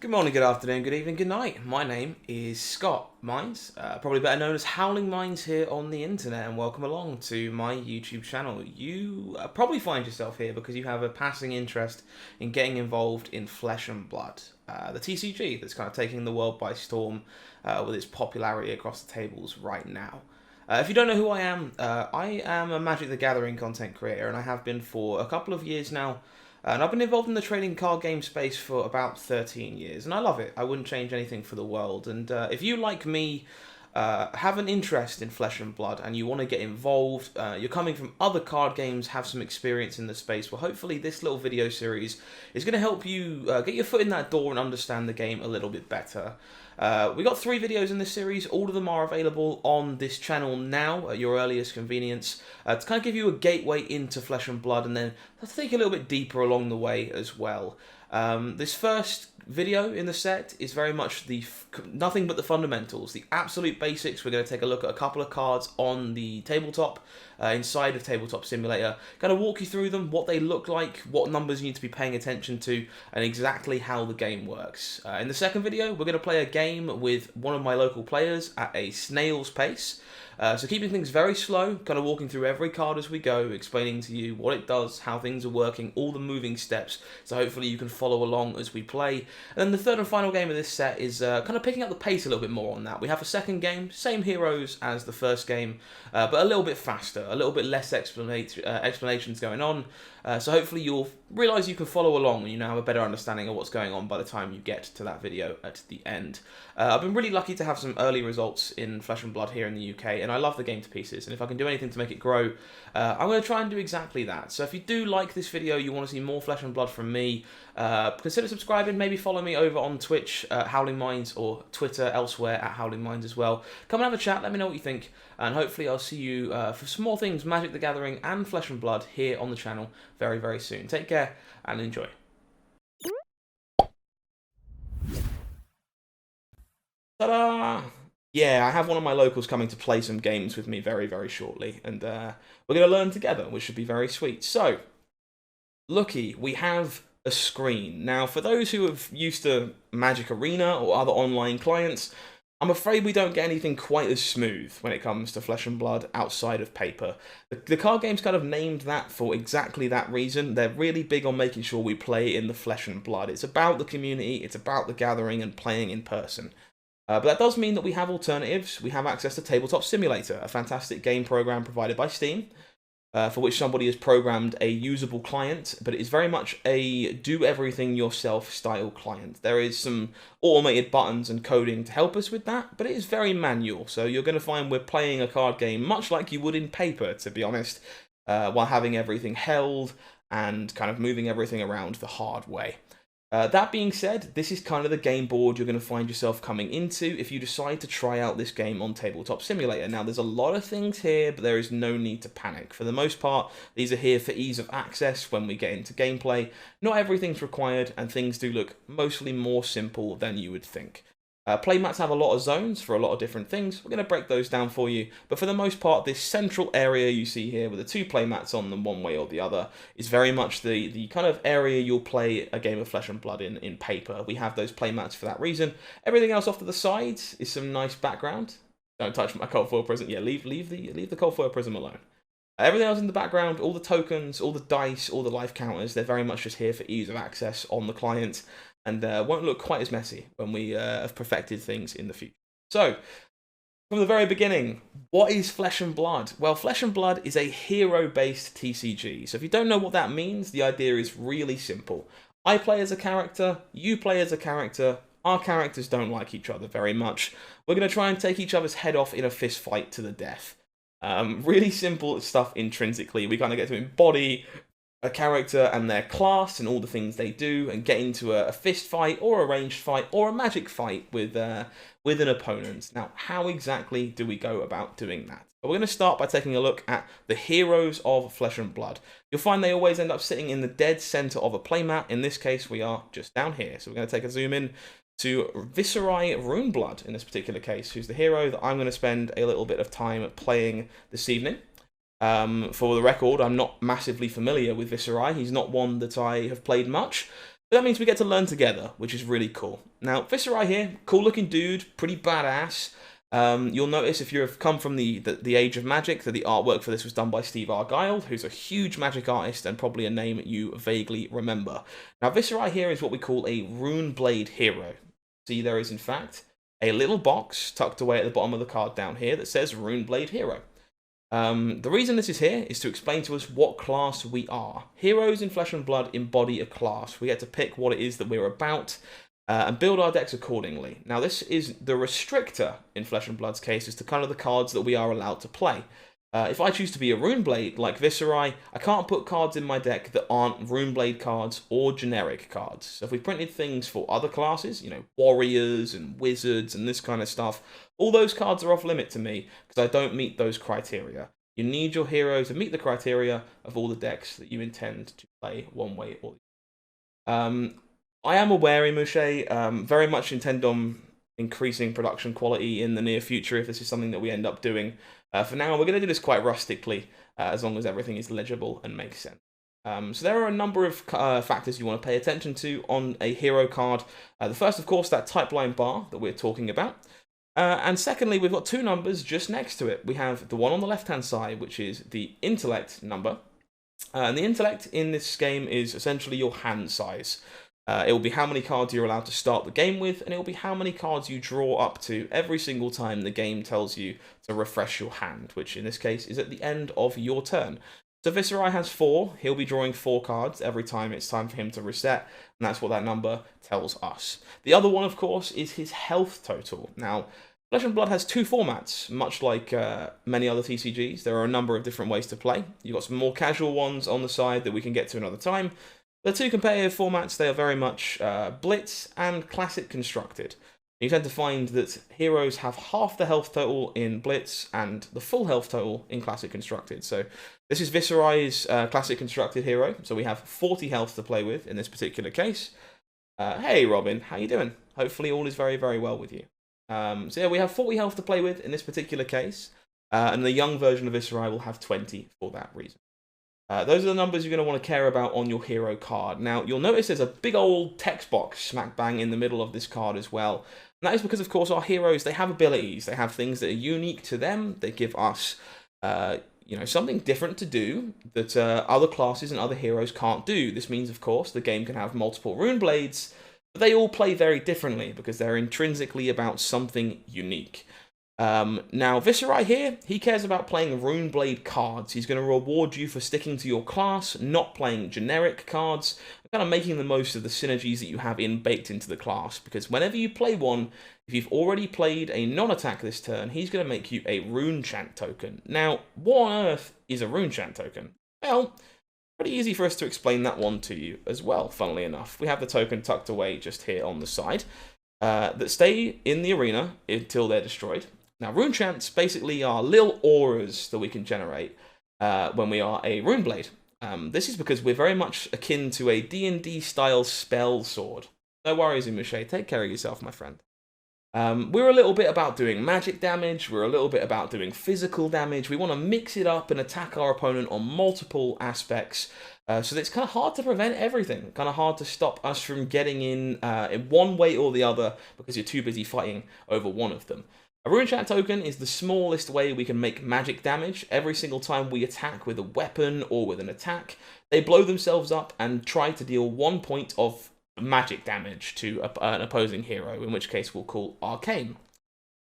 Good morning, good afternoon, good evening, good night. My name is Scott Mines, probably better known as HowlingMines here on the internet, and welcome along to my YouTube channel. You probably find yourself here because you have a passing interest in getting involved in Flesh and Blood, the TCG that's kind of taking the world by storm with its popularity across the tables right now. If you don't know who I am a Magic the Gathering content creator, and I have been for a couple of years now. And I've been involved in the trading card game space for about 13 years, and I love it. I wouldn't change anything for the world. And if you, like me, have an interest in Flesh and Blood and you want to get involved, you're coming from other card games, have some experience in the space, well, hopefully this little video series is going to help you get your foot in that door and understand the game a little bit better. We got 3 videos in this series. All of them are available on this channel now at your earliest convenience to kind of give you a gateway into Flesh and Blood, and then to take a little bit deeper along the way as well. This first video in the set is very much nothing but the fundamentals, the absolute basics. We're going to take a look at a couple of cards on the tabletop, inside of Tabletop Simulator, kind of walk you through them, what they look like, what numbers you need to be paying attention to, and exactly how the game works. In the second video, we're going to play a game with one of my local players at a snail's pace. So keeping things very slow, kind of walking through every card as we go, explaining to you what it does, how things are working, all the moving steps, so hopefully you can follow along as we play. And then the third and final game of this set is kind of picking up the pace a little bit more on that. We have a second game, same heroes as the first game, but a little bit faster, a little bit less explanations going on. So hopefully you'll realise you can follow along and you now have a better understanding of what's going on by the time you get to that video at the end. I've been really lucky to have some early results in Flesh and Blood here in the UK, and I love the game to pieces, and if I can do anything to make it grow, I'm going to try and do exactly that. So if you do like this video, you want to see more Flesh and Blood from me, consider subscribing, maybe follow me over on Twitch, HowlingMines, or Twitter elsewhere at HowlingMines as well. Come and have a chat, let me know what you think, and hopefully I'll see you for some more things Magic the Gathering and Flesh and Blood here on the channel very, very soon. Take care and enjoy. Ta-da! Yeah, I have one of my locals coming to play some games with me very, very shortly, and we're going to learn together, which should be very sweet. So, looky, we have a screen. Now, for those who are used to Magic Arena or other online clients, I'm afraid we don't get anything quite as smooth when it comes to Flesh and Blood outside of paper. The card game's kind of named that for exactly that reason. They're really big on making sure we play in the Flesh and Blood. It's about the community, it's about the gathering and playing in person. But that does mean that we have alternatives. We have access to Tabletop Simulator, a fantastic game program provided by Steam, for which somebody has programmed a usable client, but it is very much a do-everything-yourself style client. There is some automated buttons and coding to help us with that, but it is very manual, so you're going to find we're playing a card game much like you would in paper, to be honest, while having everything held and kind of moving everything around the hard way. That being said, this is kind of the game board you're going to find yourself coming into if you decide to try out this game on Tabletop Simulator. Now, there's a lot of things here, but there is no need to panic. For the most part, these are here for ease of access when we get into gameplay. Not everything's required, and things do look mostly more simple than you would think. Playmats have a lot of zones for a lot of different things. We're going to break those down for you, but for the most part, this central area you see here with the 2 playmats on them one way or the other is very much the kind of area you'll play a game of Flesh and Blood in paper. We have those playmats for that reason. Everything else off to the sides is some nice background. Don't touch my cold foil prism. Yeah, leave the cold foil prism alone. Everything else in the background, all the tokens, all the dice, all the life counters, they're very much just here for ease of access on the client, and won't look quite as messy when we have perfected things in the future. So, from the very beginning, what is Flesh and Blood? Well, Flesh and Blood is a hero-based TCG. So if you don't know what that means, the idea is really simple. I play as a character, you play as a character, our characters don't like each other very much. We're going to try and take each other's head off in a fist fight to the death. Really simple stuff intrinsically. We kind of get to embody a character and their class and all the things they do and get into a fist fight or a ranged fight or a magic fight with an opponent. Now, how exactly do we go about doing that? Well, we're going to start by taking a look at the heroes of Flesh and Blood. You'll find they always end up sitting in the dead center of a playmat. In this case, we are just down here. So we're going to take a zoom in to Viserai Runeblood in this particular case, who's the hero that I'm going to spend a little bit of time playing this evening. For the record, I'm not massively familiar with Viserai. He's not one that I have played much, But that means we get to learn together, which is really cool. Now, Viserai here, cool looking dude, pretty badass. You'll notice if you've come from the age of Magic that the artwork for this was done by Steve Argyle, who's a huge Magic artist and probably a name you vaguely remember. Now, Viserai here is what we call a Runeblade hero. See, there is in fact a little box tucked away at the bottom of the card down here that says Runeblade hero. The reason this is here is to explain to us what class we are. Heroes in Flesh and Blood embody a class. We get to pick what it is that we're about, and build our decks accordingly. Now, this is the restrictor in Flesh and Blood's case as to kind of the cards that we are allowed to play. If I choose to be a Runeblade like Viserai, I can't put cards in my deck that aren't Runeblade cards or generic cards. So if we printed things for other classes, you know, warriors and wizards and this kind of stuff, all those cards are off limit to me because I don't meet those criteria. You need your hero to meet the criteria of all the decks that you intend to play one way or the other. I am aware, Imushe, very much intend on increasing production quality in the near future if this is something that we end up doing. For now, we're going to do this quite rustically, as long as everything is legible and makes sense. So there are a number of factors you want to pay attention to on a hero card. The first, of course, that type line bar that we're talking about. And secondly, we've got two numbers just next to it. We have the one on the left-hand side, which is the intellect number. And the intellect in this game is essentially your hand size. It will be how many cards you're allowed to start the game with, and it will be how many cards you draw up to every single time the game tells you to refresh your hand, which in this case is at the end of your turn. So Viserai has 4. He'll be drawing 4 cards every time it's time for him to reset, and that's what that number tells us. The other one, of course, is his health total. Now, Flesh and Blood has 2 formats, much like many other TCGs. There are a number of different ways to play. You've got some more casual ones on the side that we can get to another time. The 2 competitive formats, they are very much Blitz and Classic Constructed. You tend to find that heroes have half the health total in Blitz and the full health total in Classic Constructed. So this is Viserai's Classic Constructed hero, so we have 40 health to play with in this particular case. Hey Robin, how you doing? Hopefully all is very, very well with you. So yeah, we have 40 health to play with in this particular case, and the young version of Viserai will have 20 for that reason. Those are the numbers you're going to want to care about on your hero card. Now, you'll notice there's a big old text box smack bang in the middle of this card as well. And that is because, of course, our heroes, they have abilities. They have things that are unique to them. They give us, something different to do that other classes and other heroes can't do. This means, of course, the game can have multiple rune blades, but they all play very differently because they're intrinsically about something unique. Now, Viserai here, he cares about playing Runeblade cards. He's going to reward you for sticking to your class, not playing generic cards, and kind of making the most of the synergies that you have baked into the class. Because whenever you play one, if you've already played a non-attack this turn, he's going to make you a Rune Chant token. Now, what on earth is a Rune Chant token? Well, pretty easy for us to explain that one to you as well, funnily enough. We have the token tucked away just here on the side that stay in the arena until they're destroyed. Now, rune chants basically are little auras that we can generate when we are a Runeblade. This is because we're very much akin to a D&D style spell sword. No worries, Imushe. Take care of yourself, my friend. We're a little bit about doing magic damage. We're a little bit about doing physical damage. We want to mix it up and attack our opponent on multiple aspects. So that it's kind of hard to prevent everything. Kind of hard to stop us from getting in one way or the other because you're too busy fighting over one of them. A Rune Chant token is the smallest way we can make magic damage. Every single time we attack with a weapon or with an attack, they blow themselves up and try to deal 1 point of magic damage to an opposing hero, in which case we'll call Arcane.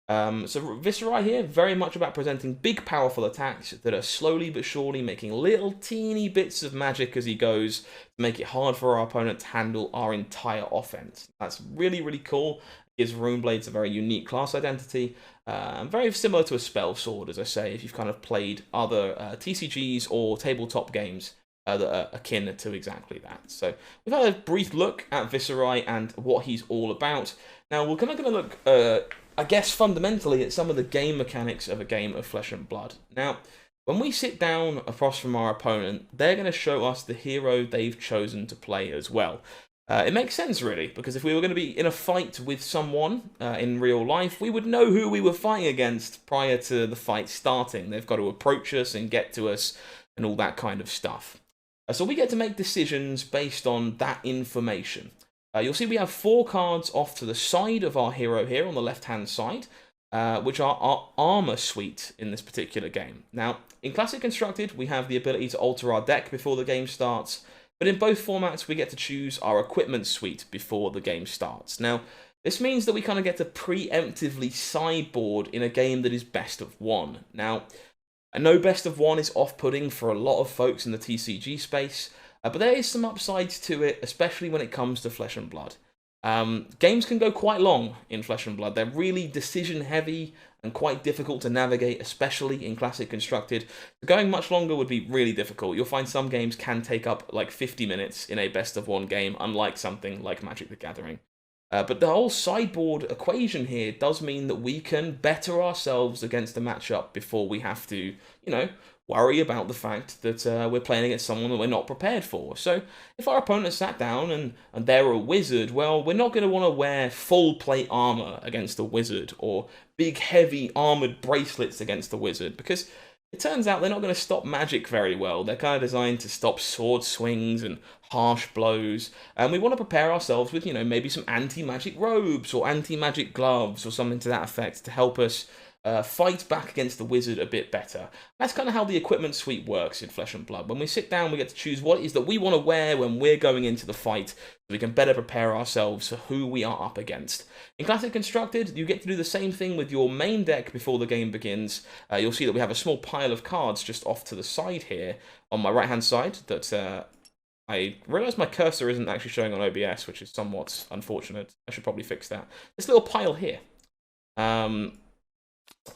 So Viserai here, very much about presenting big powerful attacks that are slowly but surely making little teeny bits of magic as he goes to make it hard for our opponent to handle our entire offense. That's really, really cool. Gives Runeblades a very unique class identity, very similar to a spell sword, as I say, if you've kind of played other TCGs or tabletop games that are akin to exactly that. So we've had a brief look at Viserai and what he's all about. Now we're kind of going to look, I guess, fundamentally at some of the game mechanics of a game of Flesh and Blood. Now, when we sit down across from our opponent, they're going to show us the hero they've chosen to play as well. It makes sense, really, because if we were going to be in a fight with someone in real life, we would know who we were fighting against prior to the fight starting. They've got to approach us and get to us and all that kind of stuff. So we get to make decisions based on that information. You'll see we have 4 cards off to the side of our hero here on the left-hand side, which are our armor suite in this particular game. Now, in Classic Constructed, we have the ability to alter our deck before the game starts, but in both formats, we get to choose our equipment suite before the game starts. Now, this means that we kind of get to preemptively sideboard in a game that is best of 1. Now, I know best of 1 is off-putting for a lot of folks in the TCG space, but there is some upsides to it, especially when it comes to Flesh and Blood. Games can go quite long in Flesh and Blood. They're really decision-heavy and quite difficult to navigate, especially in Classic Constructed. Going much longer would be really difficult. You'll find some games can take up like 50 minutes in a best of 1 game, unlike something like Magic the Gathering. But the whole sideboard equation here does mean that we can better ourselves against the matchup before we have to, you know, worry about the fact that we're playing against someone that we're not prepared for. So if our opponent sat down and they're a wizard, well, we're not going to want to wear full plate armor against a wizard or big heavy armored bracelets against a wizard, because it turns out they're not going to stop magic very well. They're kind of designed to stop sword swings and harsh blows. And we want to prepare ourselves with, you know, maybe some anti-magic robes or anti-magic gloves or something to that effect to help us fight back against the wizard a bit better. That's kind of how the equipment suite works in Flesh and Blood. When we sit down, we get to choose what it is that we want to wear when we're going into the fight, so we can better prepare ourselves for who we are up against. In Classic Constructed, you get to do the same thing with your main deck before the game begins. You'll see that we have a small pile of cards just off to the side here on my right-hand side that I realise my cursor isn't actually showing on OBS, which is somewhat unfortunate. I should probably fix that. This little pile here,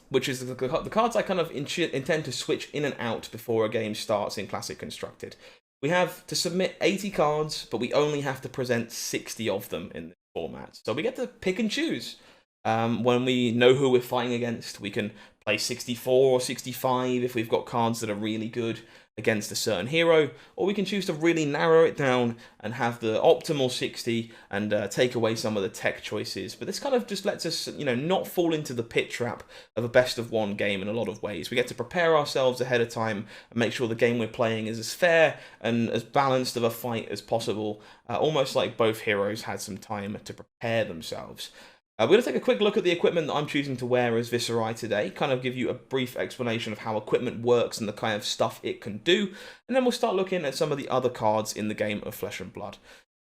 which is the cards I kind of intend to switch in and out before a game starts in Classic Constructed. We have to submit 80 cards, but we only have to present 60 of them in this format. So we get to pick and choose. When we know who we're fighting against, we can play 64 or 65 if we've got cards that are really good against a certain hero, or we can choose to really narrow it down and have the optimal 60 and take away some of the tech choices. But this kind of just lets us, you know, not fall into the pit trap of a best of 1 game in a lot of ways. We get to prepare ourselves ahead of time and make sure the game we're playing is as fair and as balanced of a fight as possible, almost like both heroes had some time to prepare themselves. We're going to take a quick look at the equipment that I'm choosing to wear as Viserai today, kind of give you a brief explanation of how equipment works and the kind of stuff it can do, and then we'll start looking at some of the other cards in the game of Flesh and Blood.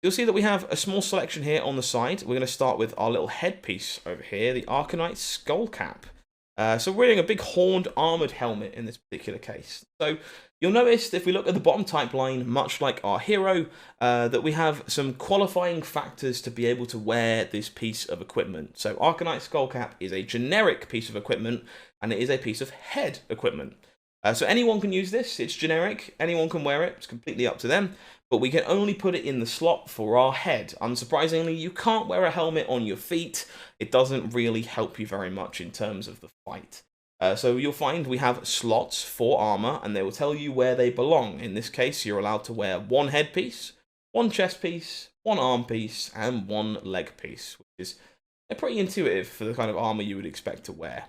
You'll see that we have a small selection here on the side. We're going to start with our little headpiece over here, the Arcanite Skull Cap. So we're wearing a big horned armoured helmet in this particular case. So you'll notice if we look at the bottom type line, much like our hero, that we have some qualifying factors to be able to wear this piece of equipment. So Arcanite Skull Cap is a generic piece of equipment, and it is a piece of head equipment. So anyone can use this, it's generic, anyone can wear it, it's completely up to them, but we can only put it in the slot for our head. Unsurprisingly, you can't wear a helmet on your feet. It doesn't really help you very much in terms of the fight. So you'll find we have slots for armor, and they will tell you where they belong. In this case, you're allowed to wear 1 headpiece, 1 chest piece, 1 arm piece, and 1 leg piece, which is pretty intuitive for the kind of armor you would expect to wear.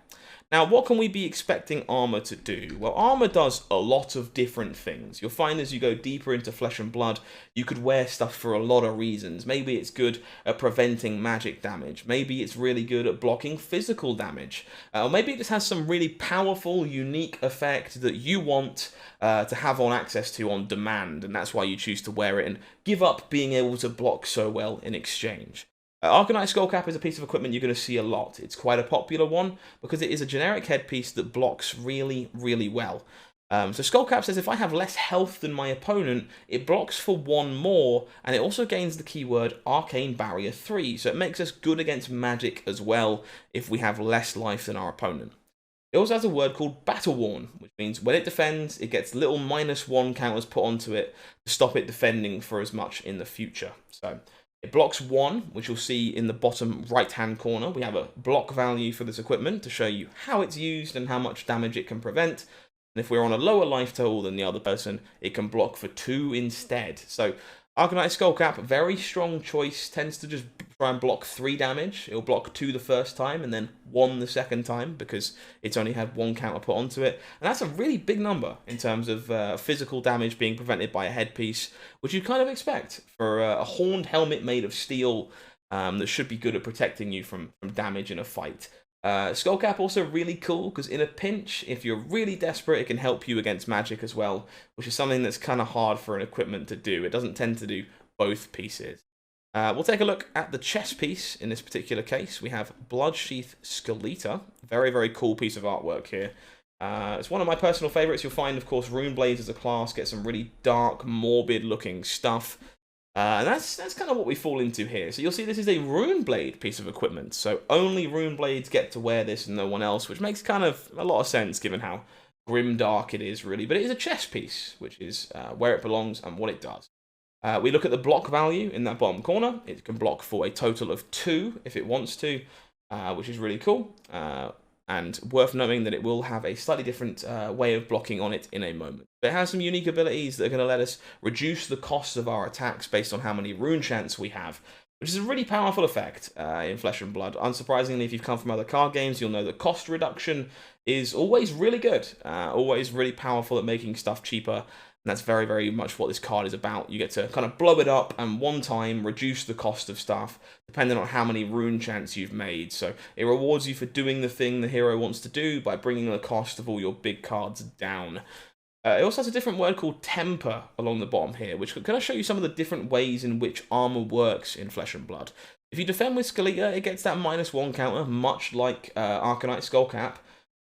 Now, what can we be expecting armor to do? Well, armor does a lot of different things. You'll find as you go deeper into Flesh and Blood, you could wear stuff for a lot of reasons. Maybe it's good at preventing magic damage. Maybe it's really good at blocking physical damage. Or maybe it just has some really powerful, unique effect that you want to have on access to on demand, and that's why you choose to wear it and give up being able to block so well in exchange. Arcanite Skull Cap is a piece of equipment you're going to see a lot. It's quite a popular one because it is a generic headpiece that blocks really, really well. So Skull Cap says if I have less health than my opponent, it blocks for 1 more, and it also gains the keyword Arcane Barrier 3, so it makes us good against magic as well if we have less life than our opponent. It also has a word called Battle Worn, which means when it defends, it gets little -1 counters put onto it to stop it defending for as much in the future. So it blocks 1, which you'll see in the bottom right-hand corner. We have a block value for this equipment to show you how it's used and how much damage it can prevent. And if we're on a lower life total than the other person, it can block for 2 instead. So Arcanite Skullcap, very strong choice, tends to just try and block 3 damage. It'll block 2 the first time and then 1 the second time because it's only had 1 counter put onto it. And that's a really big number in terms of physical damage being prevented by a headpiece, which you'd kind of expect for a horned helmet made of steel that should be good at protecting you from damage in a fight. Skullcap also really cool because in a pinch, if you're really desperate, it can help you against magic as well, which is something that's kind of hard for an equipment to do. It doesn't tend to do both pieces. We'll take a look at the chest piece in this particular case. We have Bloodsheath Skeleta. Very, very cool piece of artwork here. It's one of my personal favorites. You'll find, of course, Runeblades as a class get some really dark, morbid-looking stuff. And that's kind of what we fall into here. So you'll see this is a Runeblade piece of equipment. So only Runeblades get to wear this and no one else, which makes kind of a lot of sense given how grimdark it is, really. But it is a chess piece, which is where it belongs and what it does. We look at the block value in that bottom corner. It can block for a total of 2 if it wants to, which is really cool. And worth noting that it will have a slightly different way of blocking on it in a moment. But it has some unique abilities that are going to let us reduce the cost of our attacks based on how many rune chants we have, which is a really powerful effect in Flesh and Blood. Unsurprisingly, if you've come from other card games, you'll know that cost reduction is always really good, always really powerful at making stuff cheaper. And that's very, very much what this card is about. You get to kind of blow it up and one time reduce the cost of stuff, depending on how many rune chants you've made. So it rewards you for doing the thing the hero wants to do by bringing the cost of all your big cards down. It also has a different word called temper along the bottom here, which can kind of show you some of the different ways in which armor works in Flesh and Blood. If you defend with Skeleta, it gets that -1 counter, much like Arcanite Skullcap.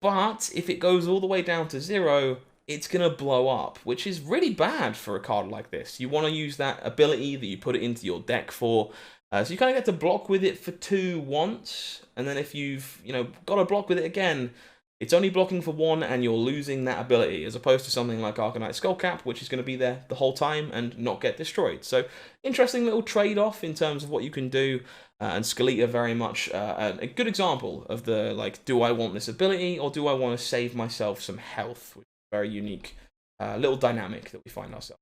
But if it goes all the way down to 0, it's going to blow up, which is really bad for a card like this. You want to use that ability that you put it into your deck for. So you kind of get to block with it for 2 once, and then if you've got to block with it again, it's only blocking for 1 and you're losing that ability, as opposed to something like Arcanite Skullcap, which is going to be there the whole time and not get destroyed. So interesting little trade-off in terms of what you can do. And Skeleta very much a good example of the, do I want this ability or do I want to save myself some health? Very unique little dynamic that we find ourselves.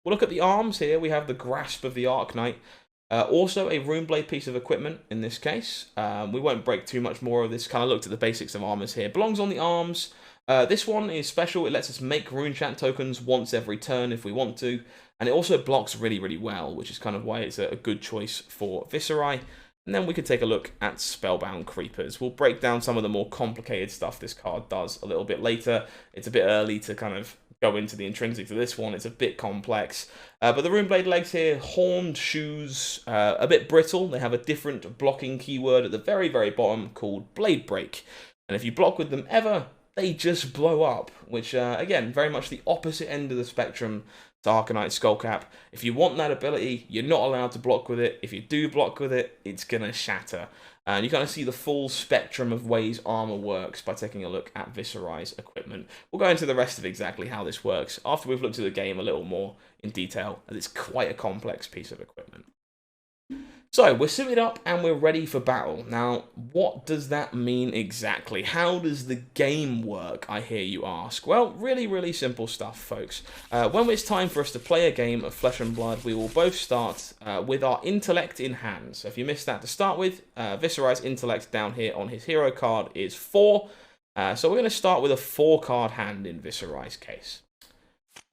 We'll look at the arms here. We have the Grasp of the Arknight. Also a Runeblade piece of equipment in this case. We won't break too much more of this. Kind of looked at the basics of armors here. Belongs on the arms. This one is special. It lets us make rune chant tokens once every turn if we want to. And it also blocks really, really well, which is kind of why it's a good choice for Viserai. And then we could take a look at Spellbound Creepers. We'll break down some of the more complicated stuff this card does a little bit later. It's a bit early to kind of go into the intrinsics of this one. It's a bit complex. But the Runeblade legs here, horned shoes, a bit brittle. They have a different blocking keyword at the very, very bottom called Blade Break. And if you block with them ever, they just blow up, which, again, very much the opposite end of the spectrum to Arcanite Skullcap. If you want that ability, you're not allowed to block with it. If you do block with it, it's going to shatter. And you kind of see the full spectrum of ways armor works by taking a look at Viserai's equipment. We'll go into the rest of exactly how this works after we've looked at the game a little more in detail, as it's quite a complex piece of equipment. So, we're suited up and we're ready for battle. Now, what does that mean exactly? How does the game work, I hear you ask? Well, really, really simple stuff, folks. When it's time for us to play a game of Flesh and Blood, we will both start with our intellect in hand. So if you missed that to start with, Viserai's intellect down here on his hero card is 4. So we're going to start with a 4-card hand in Viserai's case.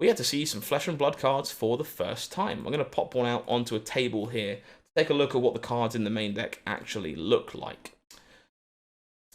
We had to see some Flesh and Blood cards for the first time. I'm going to pop one out onto a table here. Take a look at what the cards in the main deck actually look like.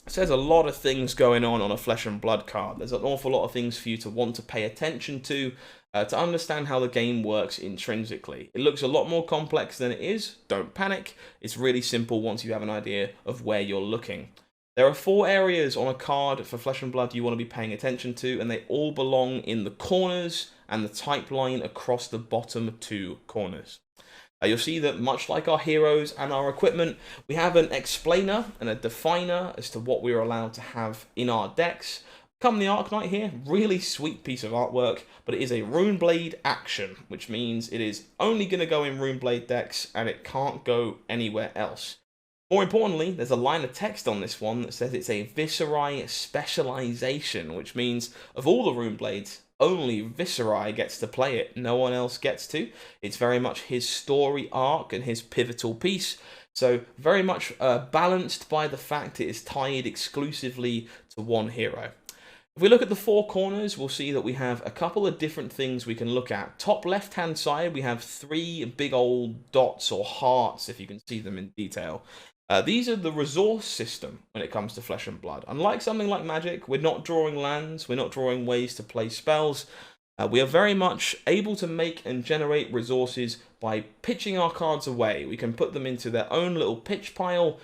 So there's a lot of things going on a Flesh and Blood card. There's an awful lot of things for you to want to pay attention to understand how the game works intrinsically. It looks a lot more complex than it is. Don't panic. It's really simple once you have an idea of where you're looking. There are 4 areas on a card for Flesh and Blood you want to be paying attention to, and they all belong in the corners and the type line across the bottom 2 corners. You'll see that much like our heroes and our equipment, we have an explainer and a definer as to what we're allowed to have in our decks. Come the Arknight here, really sweet piece of artwork, but it is a Runeblade action, which means it is only going to go in Runeblade decks and it can't go anywhere else. More importantly, there's a line of text on this one that says it's a Viserai specialization, which means of all the Runeblades, only Viserai gets to play it. No one else gets to. It's very much his story arc and his pivotal piece. So very much balanced by the fact it is tied exclusively to one hero. If we look at the four corners, we'll see that we have a couple of different things we can look at. Top left-hand side, we have three big old dots or hearts, if you can see them in detail. These are the resource system when it comes to Flesh and Blood. Unlike something like Magic, we're not drawing lands, we're not drawing ways to play spells. We are very much able to make and generate resources by pitching our cards away. We can put them into their own little pitch pile,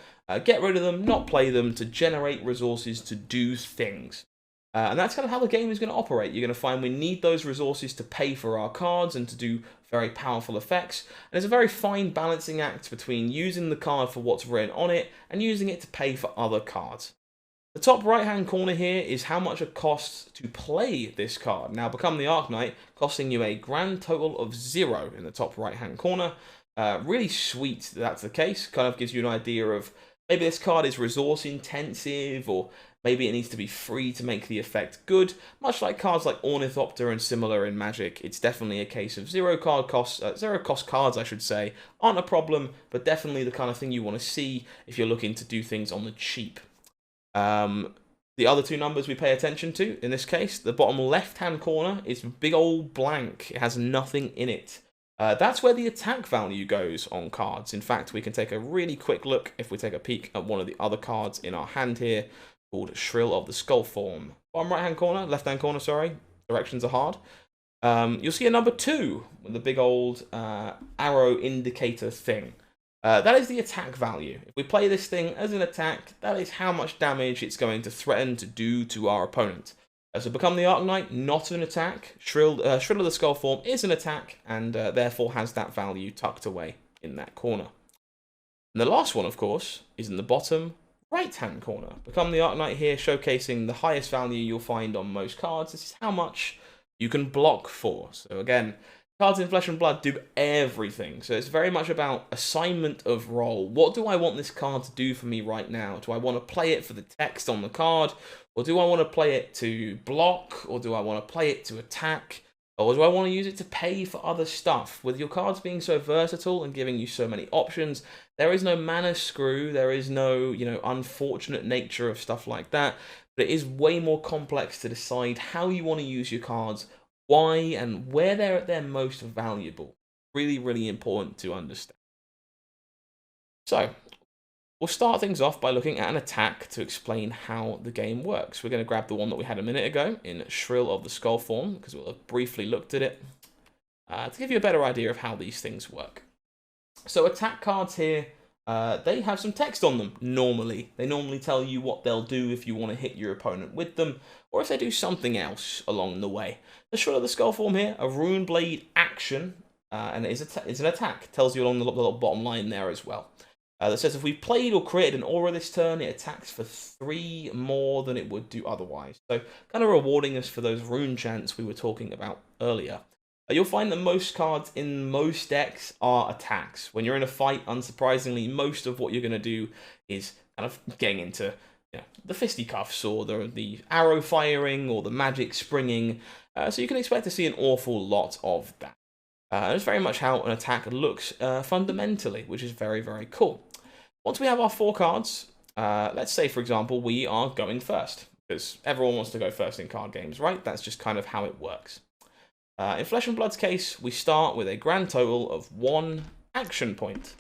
get rid of them, not play them, to generate resources to do things. And that's kind of how the game is going to operate. You're going to find we need those resources to pay for our cards and to do very powerful effects. And it's a very fine balancing act between using the card for what's written on it and using it to pay for other cards. The top right-hand corner here is how much it costs to play this card. Now, Become the Arknight, costing you a grand total of 0 in the top right-hand corner. Really sweet that that's the case. Kind of gives you an idea of maybe this card is resource intensive, or maybe it needs to be free to make the effect good. Much like cards like Ornithopter and similar in Magic, it's definitely a case of zero cost cards, I should say, aren't a problem, but definitely the kind of thing you want to see if you're looking to do things on the cheap. The other two numbers we pay attention to, in this case, the bottom left-hand corner is big old blank. It has nothing in it. That's where the attack value goes on cards. In fact, we can take a really quick look if we take a peek at one of the other cards in our hand here, called Shrill of the Skullform. Bottom right-hand corner, left-hand corner, sorry. Directions are hard. You'll see a number 2 with the big old arrow indicator thing. That is the attack value. If we play this thing as an attack, that is how much damage it's going to threaten to do to our opponent. So Become the Arknight, not an attack. Shrill of the Skullform is an attack, and therefore has that value tucked away in that corner. And the last one, of course, is in the bottom right-hand corner. Become the Arknight here, showcasing the highest value you'll find on most cards. This is how much you can block for. So again, cards in Flesh and Blood do everything. So it's very much about assignment of role. What do I want this card to do for me right now? Do I want to play it for the text on the card? Or do I want to play it to block? Or do I want to play it to attack? Or do I want to use it to pay for other stuff? With your cards being so versatile and giving you so many options, there is no mana screw, there is no, unfortunate nature of stuff like that. But it is way more complex to decide how you want to use your cards, why, and where they're at their most valuable. Really, really important to understand. So, we'll start things off by looking at an attack to explain how the game works. We're going to grab the one that we had a minute ago in Shrill of the Skullform, because we'll have briefly looked at it, to give you a better idea of how these things work. So attack cards here, they have some text on them, normally. They normally tell you what they'll do if you want to hit your opponent with them, or if they do something else along the way. The Shrill of the Skullform here, a Rune Blade action, and it's an attack. Tells you along the little bottom line there as well. That says if we've played or created an aura this turn, it attacks for 3 more than it would do otherwise. So kind of rewarding us for those rune chants we were talking about earlier. You'll find that most cards in most decks are attacks. When you're in a fight, unsurprisingly, most of what you're going to do is kind of getting into the fisticuffs or the arrow firing or the magic springing. So you can expect to see an awful lot of that. It's very much how an attack looks fundamentally, which is very, very cool. Once we have our 4 cards, let's say, for example, we are going first, because everyone wants to go first in card games, right? That's just kind of how it works. In Flesh and Blood's case, we start with a grand total of 1 action point.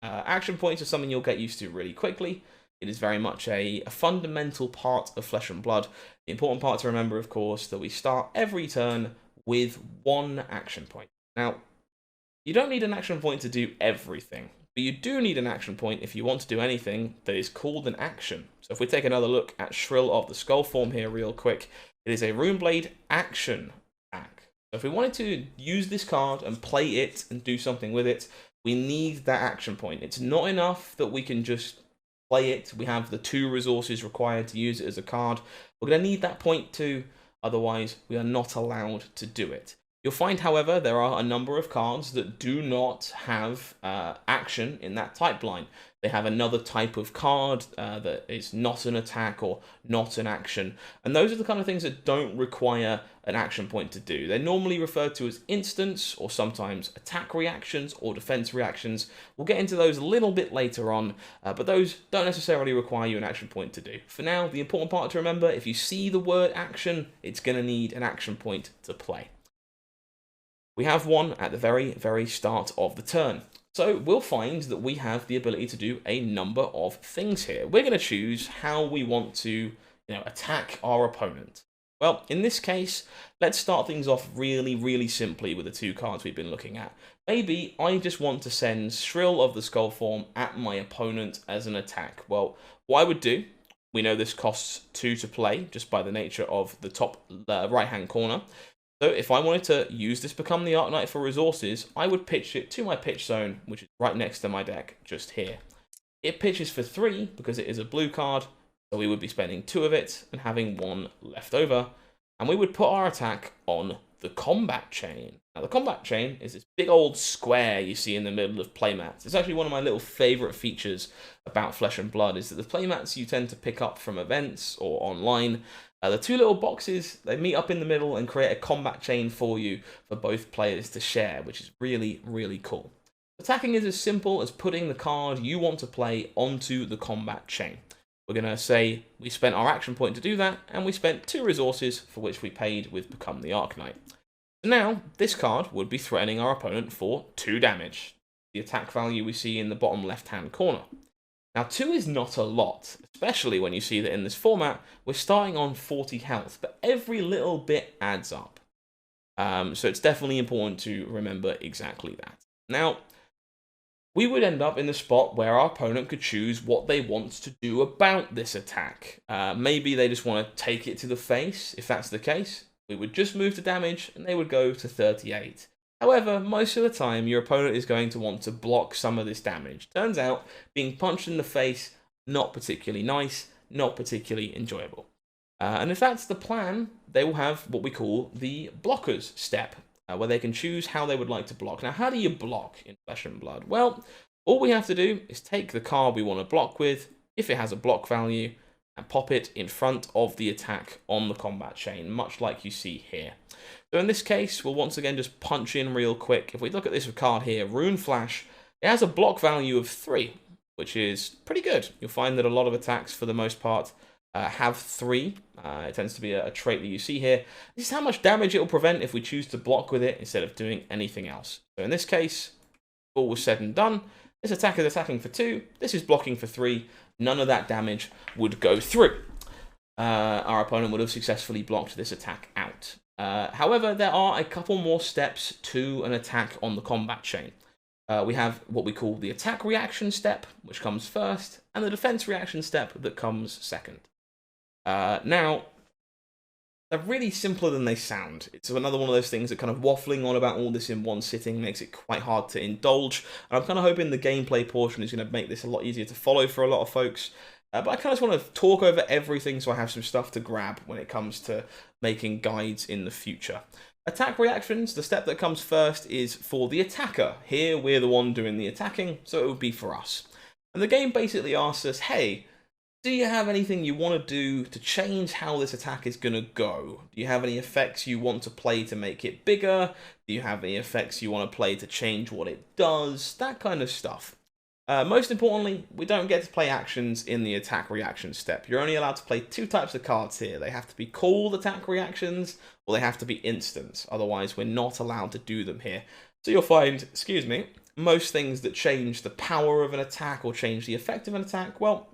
Action points are something you'll get used to really quickly. It is very much a fundamental part of Flesh and Blood. The important part to remember, of course, that we start every turn with 1 action point. Now, you don't need an action point to do everything, but you do need an action point if you want to do anything that is called an action. So if we take another look at Shrill of the Skullform here real quick, it is a Rune Blade action pack. So if we wanted to use this card and play it and do something with it, we need that action point. It's not enough that we can just play it. We have the 2 resources required to use it as a card. We're going to need that point too, otherwise we are not allowed to do it. You'll find, however, there are a number of cards that do not have action in that type line. They have another type of card that is not an attack or not an action. And those are the kind of things that don't require an action point to do. They're normally referred to as instants or sometimes attack reactions or defense reactions. We'll get into those a little bit later on, but those don't necessarily require you an action point to do. For now, the important part to remember, if you see the word action, it's going to need an action point to play. We have one at the very, very start of the turn. So we'll find that we have the ability to do a number of things here. We're going to choose how we want to, attack our opponent. Well, in this case, let's start things off really, really simply with the two cards we've been looking at. Maybe I just want to send Shrill of the Skull form at my opponent as an attack. Well, what I would do, we know this costs 2 to play, just by the nature of the top right-hand corner. So if I wanted to use this Become the Arknight for resources, I would pitch it to my pitch zone, which is right next to my deck, just here. It pitches for 3 because it is a blue card, so we would be spending 2 of it and having 1 left over. And we would put our attack on the combat chain. Now the combat chain is this big old square you see in the middle of playmats. It's actually one of my little favourite features about Flesh and Blood, is that the playmats you tend to pick up from events or online, the 2 little boxes, they meet up in the middle and create a combat chain for you for both players to share, which is really, really cool. Attacking is as simple as putting the card you want to play onto the combat chain. We're going to say we spent our action point to do that, and we spent 2 resources for which we paid with Become the Arknight. So now, this card would be threatening our opponent for 2 damage, the attack value we see in the bottom left-hand corner. Now 2 is not a lot, especially when you see that in this format, we're starting on 40 health, but every little bit adds up. So it's definitely important to remember exactly that. Now, we would end up in the spot where our opponent could choose what they want to do about this attack. Maybe they just want to take it to the face. If that's the case, we would just move to damage and they would go to 38. However, most of the time, your opponent is going to want to block some of this damage. Turns out, being punched in the face, not particularly nice, not particularly enjoyable. And if that's the plan, they will have what we call the blockers step, where they can choose how they would like to block. Now, how do you block in Flesh and Blood? Well, all we have to do is take the card we want to block with, if it has a block value, and pop it in front of the attack on the combat chain, much like you see here. So in this case, we'll once again just punch in real quick. If we look at this card here, Rune Flash, it has a block value of 3, which is pretty good. You'll find that a lot of attacks, for the most part, have 3. It tends to be a trait that you see here. This is how much damage it will prevent if we choose to block with it instead of doing anything else. So in this case, all was said and done. This attack is attacking for 2. This is blocking for 3. None of that damage would go through. Our opponent would have successfully blocked this attack out. However, there are a couple more steps to an attack on the combat chain. We have what we call the attack reaction step, which comes first, and the defense reaction step that comes second. Now, they're really simpler than they sound. It's another one of those things that kind of waffling on about all this in one sitting makes it quite hard to indulge. And I'm kind of hoping the gameplay portion is going to make this a lot easier to follow for a lot of folks. But I kind of just want to talk over everything so I have some stuff to grab when it comes to making guides in the future. Attack reactions, the step that comes first is for the attacker. Here we're the one doing the attacking, so it would be for us. And the game basically asks us, hey, do you have anything you want to do to change how this attack is going to go? Do you have any effects you want to play to make it bigger? Do you have any effects you want to play to change what it does? That kind of stuff. Most importantly, we don't get to play actions in the attack reaction step. You're only allowed to play 2 types of cards here. They have to be called attack reactions, or they have to be instants. Otherwise, we're not allowed to do them here. So you'll find, most things that change the power of an attack or change the effect of an attack, well,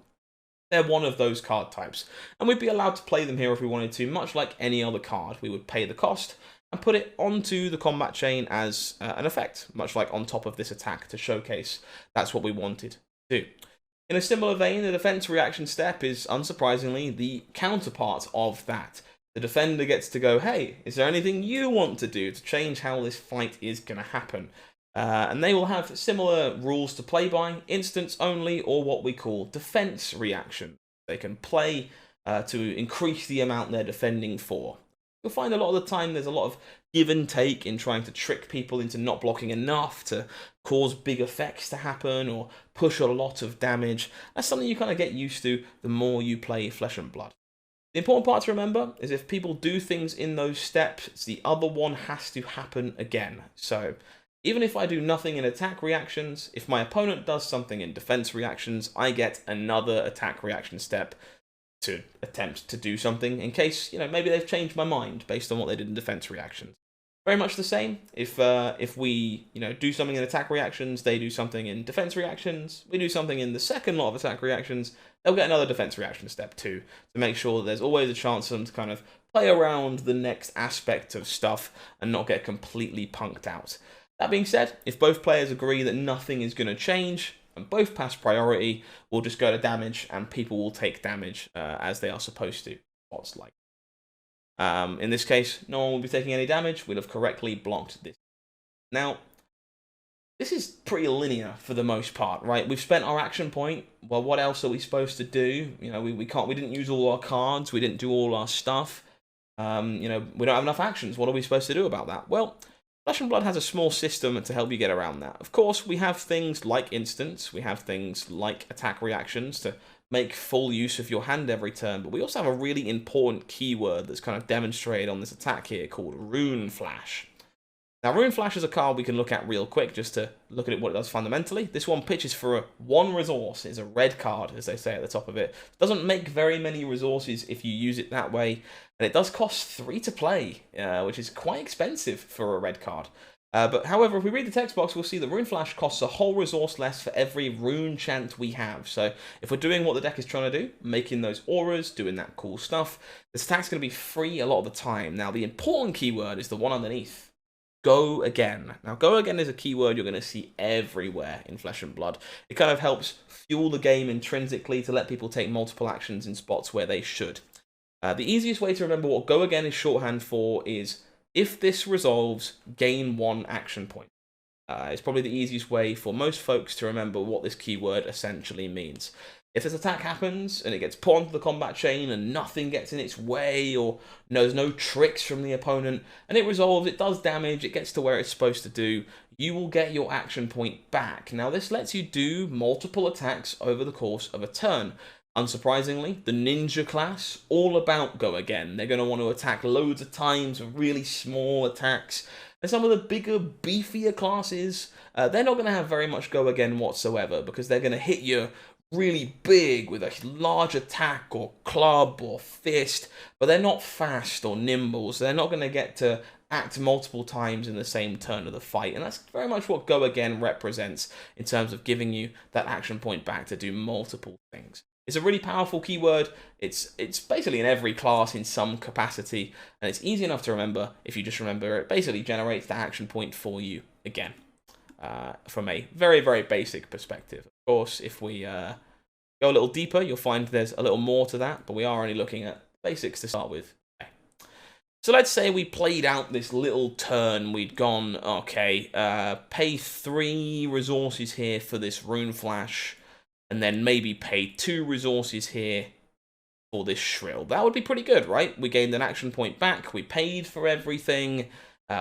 they're one of those card types. And we'd be allowed to play them here if we wanted to, much like any other card. We would pay the cost and put it onto the combat chain as an effect, much like on top of this attack to showcase that's what we wanted to do. In a similar vein, the defense reaction step is, unsurprisingly, the counterpart of that. The defender gets to go, hey, is there anything you want to do to change how this fight is going to happen? And they will have similar rules to play by, instants only, or what we call defense reaction. They can play to increase the amount they're defending for. you'll find a lot of the time there's a lot of give and take in trying to trick people into not blocking enough to cause big effects to happen or push a lot of damage. That's something you kind of get used to the more you play Flesh and Blood. The important part to remember is if people do things in those steps, the other one has to happen again. So even if I do nothing in attack reactions, if my opponent does something in defense reactions, I get another attack reaction step to attempt to do something in case, maybe they've changed my mind based on what they did in defense reactions. Very much the same. If we, do something in attack reactions, they do something in defense reactions, we do something in the second lot of attack reactions, they'll get another defense reaction step too, to make sure that there's always a chance for them to kind of play around the next aspect of stuff and not get completely punked out. That being said, if both players agree that nothing is going to change, and both pass priority, we'll just go to damage, and people will take damage as they are supposed to. What's like. In this case, no one will be taking any damage. We'll have correctly blocked this. Now, this is pretty linear for the most part, right? We've spent our action point. Well, what else are we supposed to do? We didn't use all our cards. We didn't do all our stuff. We don't have enough actions. What are we supposed to do about that? Well, Flesh and Blood has a small system to help you get around that. Of course, we have things like instants, we have things like attack reactions to make full use of your hand every turn, but we also have a really important keyword that's kind of demonstrated on this attack here called Rune Flash. Now, Rune Flash is a card we can look at real quick just to look at what it does fundamentally. This one pitches for one resource. It's a red card, as they say at the top of it. It doesn't make very many resources if you use it that way, and it does cost 3 to play, which is quite expensive for a red card. But however, if we read the text box, we'll see that Rune Flash costs a whole resource less for every rune chant we have. So if we're doing what the deck is trying to do, making those auras, doing that cool stuff, this attack's going to be free a lot of the time. Now, the important keyword is the one underneath. Go again. Now, go again is a keyword you're going to see everywhere in Flesh and Blood. It kind of helps fuel the game intrinsically to let people take multiple actions in spots where they should. The easiest way to remember what go again is shorthand for is if this resolves, gain 1 action point. It's probably the easiest way for most folks to remember what this keyword essentially means. If this attack happens and it gets put onto the combat chain and nothing gets in its way or there's no tricks from the opponent and it resolves, it does damage, it gets to where it's supposed to do, you will get your action point back. Now this lets you do multiple attacks over the course of a turn. Unsurprisingly, the ninja class, all about go again. They're going to want to attack loads of times with really small attacks. And some of the bigger, beefier classes, they're not going to have very much go again whatsoever because they're going to hit you really big with a large attack or club or fist, but they're not fast or nimble, so they're not going to get to act multiple times in the same turn of the fight, and that's very much what go again represents in terms of giving you that action point back to do multiple things. It's a really powerful keyword. It's basically in every class in some capacity, and it's easy enough to remember if you just remember it basically generates the action point for you again. From a very, very basic perspective. Of course, if we go a little deeper, you'll find there's a little more to that, but we are only looking at basics to start with. Okay. So let's say we played out this little turn. We'd gone, okay, pay 3 resources here for this Rune Flash, and then maybe pay 2 resources here for this Shrill. That would be pretty good, right? We gained an action point back, we paid for everything,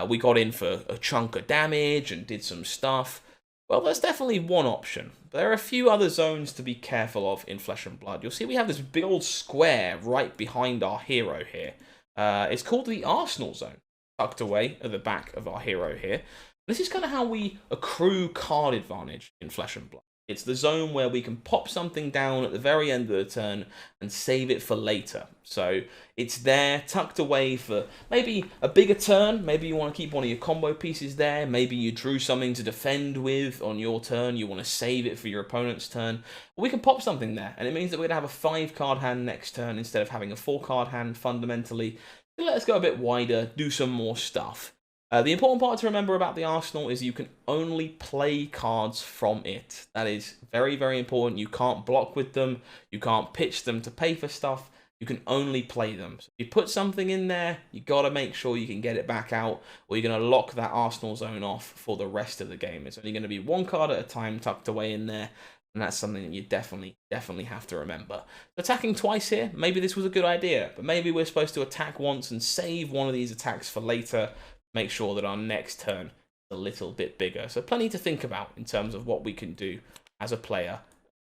we got in for a chunk of damage and did some stuff. Well, that's definitely one option. But there are a few other zones to be careful of in Flesh and Blood. You'll see we have this big old square right behind our hero here. It's called the Arsenal Zone, tucked away at the back of our hero here. This is kind of how we accrue card advantage in Flesh and Blood. It's the zone where we can pop something down at the very end of the turn and save it for later. So it's there, tucked away for maybe a bigger turn. Maybe you want to keep one of your combo pieces there. Maybe you drew something to defend with on your turn. You want to save it for your opponent's turn. We can pop something there, and it means that we're going to have a 5-card hand next turn instead of having a 4-card hand fundamentally. Let us go a bit wider, do some more stuff. The important part to remember about the Arsenal is you can only play cards from it. That is very, very important. You can't block with them. You can't pitch them to pay for stuff. You can only play them. So if you put something in there, you got to make sure you can get it back out, or you're going to lock that Arsenal zone off for the rest of the game. It's only going to be 1 card at a time tucked away in there, And that's something that you definitely have to remember. Attacking twice here, maybe this was a good idea, but maybe we're supposed to attack once and save one of these attacks for later, make sure that our next turn is a little bit bigger. So plenty to think about in terms of what we can do as a player,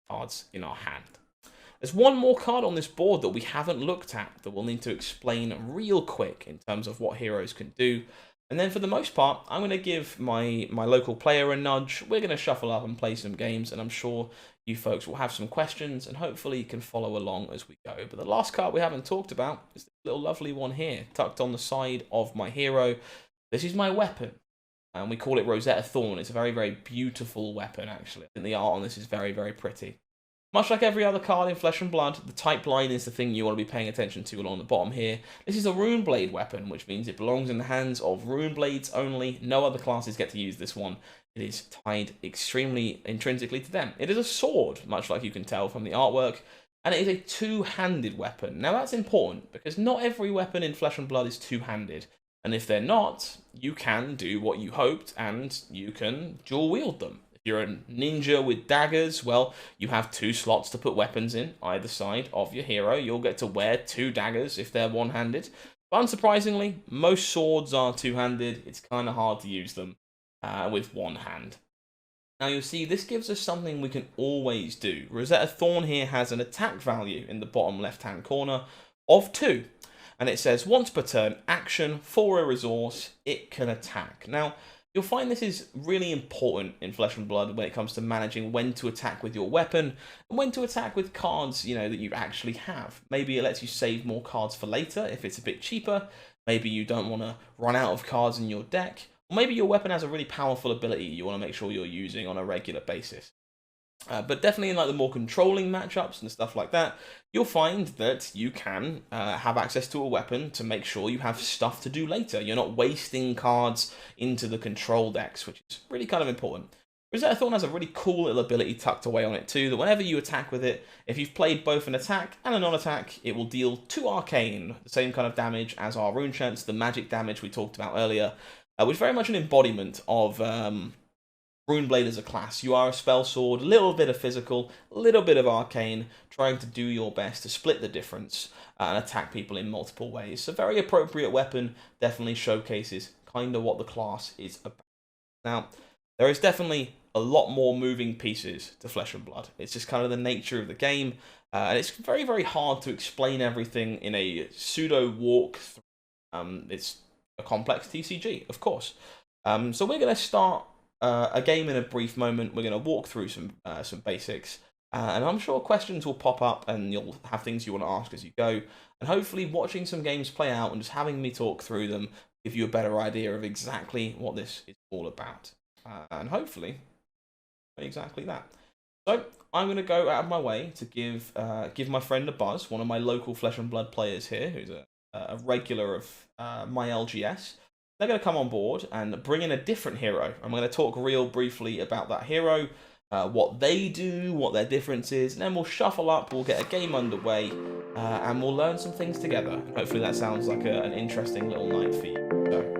cards in our hand. There's one more card on this board that we haven't looked at that we'll need to explain real quick in terms of what heroes can do. And then for the most part, I'm going to give my local player a nudge. We're going to shuffle up and play some games, and I'm sure you folks will have some questions, and hopefully you can follow along as we go. But the last card we haven't talked about is this little lovely one here, tucked on the side of my hero. This is my weapon, and we call it Rosetta Thorn. It's a very, very beautiful weapon, actually. I think the art on this is very, very pretty. Much like every other card in Flesh and Blood, the type line is the thing you want to be paying attention to along the bottom here. This is a Rune Blade weapon, which means it belongs in the hands of Rune Blades only. No other classes get to use this one. It is tied extremely intrinsically to them. It is a sword, much like you can tell from the artwork, and it is a two-handed weapon. Now that's important, because not every weapon in Flesh and Blood is two-handed. And if they're not, you can do what you hoped, and you can dual-wield them. If you're a ninja with daggers, well, you have 2 slots to put weapons in, either side of your hero. You'll get to wear 2 daggers if they're one-handed. But unsurprisingly, most swords are two-handed. It's kind of hard to use them with one hand. Now you'll see this gives us something we can always do. Rosetta Thorn here has an attack value in the bottom left-hand corner of 2. And it says, once per turn, action, for a resource, it can attack. Now, you'll find this is really important in Flesh and Blood when it comes to managing when to attack with your weapon and when to attack with cards, that you actually have. Maybe it lets you save more cards for later if it's a bit cheaper. Maybe you don't want to run out of cards in your deck. Or maybe your weapon has a really powerful ability you want to make sure you're using on a regular basis. But definitely in the more controlling matchups and stuff like that, you'll find that you can have access to a weapon to make sure you have stuff to do later. You're not wasting cards into the control decks, which is really kind of important. Rosetta Thorn has a really cool little ability tucked away on it too, that whenever you attack with it, if you've played both an attack and a non-attack, it will deal 2 arcane, the same kind of damage as our rune chants, the magic damage we talked about earlier, which is very much an embodiment of Rune Blade as a class. You are a spell sword, a little bit of physical, a little bit of arcane, trying to do your best to split the difference and attack people in multiple ways. So very appropriate weapon, definitely showcases kind of what the class is about. Now, there is definitely a lot more moving pieces to Flesh and Blood. It's just kind of the nature of the game, and it's very, very hard to explain everything in a pseudo walkthrough. It's a complex TCG, of course. So we're going to start a game in a brief moment. We're going to walk through some basics, and I'm sure questions will pop up and you'll have things you want to ask as you go, and hopefully watching some games play out and just having me talk through them give you a better idea of exactly what this is all about, and hopefully exactly that. So I'm going to go out of my way to give my friend a buzz, one of my local Flesh and Blood players here, who's a regular of my LGS. They're going to come on board and bring in a different hero. I'm going to talk real briefly about that hero, what they do, what their difference is, and then we'll shuffle up, we'll get a game underway, and we'll learn some things together. Hopefully that sounds like an interesting little night for you. So